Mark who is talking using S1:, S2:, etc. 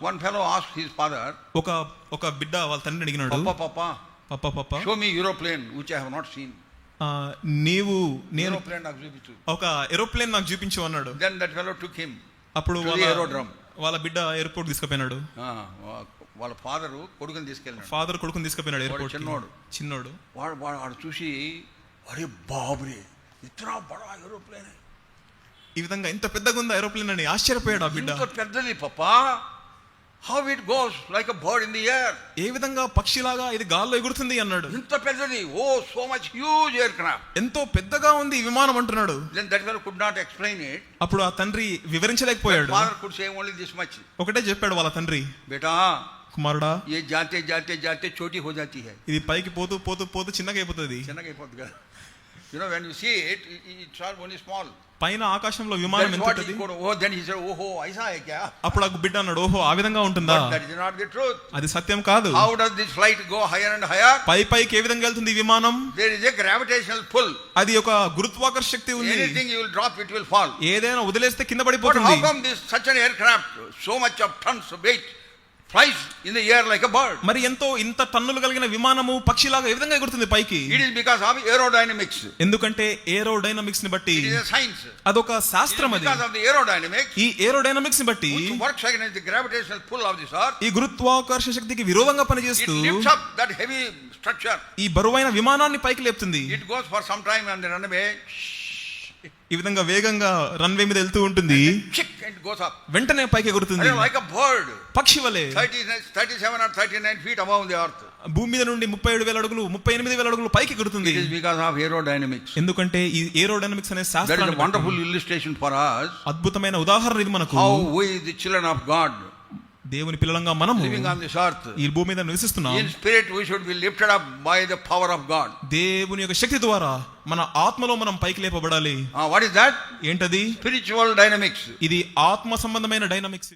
S1: One fellow asked his father,
S2: ఒక బిడ్డ వాళ్ళ తండ్రిని అడిగినాడు,
S1: Papa, show me aeroplane which I have not seen.
S2: నేను
S1: Aeroplane నాకు చూపించు.
S2: ఒక ఏరోప్లేన్ నాకు చూపించు అన్నాడు.
S1: Then that fellow took him
S2: అప్పుడు
S1: to the aerodrome.
S2: వాళ్ళ బిడ్డ ఎయిర్పోర్ట్ తీసుకుపోయినాడు.
S1: వాళ్ళ ఫాదర్ కొడుకుని తీసుకెళ్ళాడు.
S2: ఫాదర్ కొడుకుని తీసుకుపోయినాడు ఎయిర్పోర్ట్. చిన్నోడు
S1: వాడు చూసి అరే బాబరే ఇతనా బడా ఏరోప్లేన్,
S2: ఈ విధంగా ఇంత పెద్దగా ఉంది ఏరోప్లేన్ అని ఆశ్చర్యపోయాడు ఆ బిడ్డ.
S1: ఇంత పెద్దది పప్పా, how it goes like a bird in the air.
S2: ఏ విధంగా పక్షిలాగా ఇది గాల్లో ఎగురుతుంది అన్నాడు.
S1: ఇంత పెద్దది, ఓ so much huge aircraft.
S2: ఎంతో పెద్దగా ఉంది ఈ విమానం అంటున్నాడు.
S1: Then that fellow could not explain it.
S2: అప్పుడు ఆ తండ్రి వివరించలేకపోయాడు.
S1: Father could say only this much.
S2: ఒకటే చెప్పాడు వాళ్ళ తండ్రి,
S1: బేటా
S2: కుమారుడా
S1: ये जाते जाते जाते छोटी हो जाती है.
S2: ఇది పైకి పోతూ పోతూ పోతూ చిన్నగా అయిపోతుంది.
S1: కదా. You know when you see it, it's all only small.
S2: పైన ఆకాశంలో విమానం ఎంత ఉంటది.
S1: Oh, then he said, "ఓహో ऐसा है क्या?"
S2: అప్పుడు ఆ బిడ్డ అన్నాడు, ఓహో ఆ విధంగా ఉంటుందా.
S1: But that is not the truth.
S2: అది సత్యం కాదు.
S1: How does this flight go higher and higher?
S2: పైకి ఏ విధంగా వెళ్తుంది ఈ విమానం.
S1: There is a gravitational pull.
S2: అది ఒక గురుత్వాకర్షణ శక్తి ఉంది.
S1: Anything you will drop, it will fall.
S2: ఏదైనా వదిలేస్తే కింద
S1: But
S2: పడిపోతుంది.
S1: how come this such an aircraft, so much of tons of weight, flies in the air like a bird?
S2: మరి ఇంత టన్నులు కలిగిన విమానము పక్షిలాగా ఏ విధంగా ఎగురుతుంది పైకి.
S1: It is because of aerodynamics.
S2: ఎందుకంటే ఏరోడైనమిక్స్ ని బట్టి.
S1: It is a science.
S2: అదొక శాస్త్రం అది.
S1: Because of the aerodynamics.
S2: ఈ ఏరోడైనమిక్స్ ని బట్టి
S1: which works against the gravitational pull of this earth.
S2: ఈ గురుత్వాకర్షణ శక్తికి విరోధంగా పనిచేస్తూ
S1: It lifts up that heavy structure.
S2: ఈ బరువైన విమానాన్ని పైకి లేపుతుంది.
S1: It goes for some time and then run away.
S2: ఈ విధంగా వేగంగా రన్వే మీద వెళ్తూ ఉంటుంది.
S1: It goes up.
S2: వెంటనే పైకి ఎగురుతుంది.
S1: Like a bird.
S2: పక్షి వలె
S1: 37 or 39 feet above the earth.
S2: భూమి మీద నుండి 37,000 అడుగులు 38,000 అడుగులు పైకి ఎగురుతుంది.
S1: It is because of aerodynamics.
S2: ఎందుకంటే ఈ ఏరోడైనమిక్స్ అనే శాస్త్రం.
S1: That is a wonderful illustration for us.
S2: అద్భుతమైన ఉదాహరణ ఇది మనకు.
S1: How we the children of God,
S2: దేవుని పిల్లలంగా మనము
S1: living on this earth,
S2: ఈ భూమి మీద నివసిస్తున్నాం.
S1: in spirit we should be lifted up by the power of God.
S2: దేవుని యొక్క శక్తి ద్వారా మన ఆత్మలో మనం పైకి లేపబడాలి.
S1: What is that?
S2: ఏంటది?
S1: Spiritual dynamics.
S2: ఇది ఆత్మ సంబంధమైన డైనమిక్స్.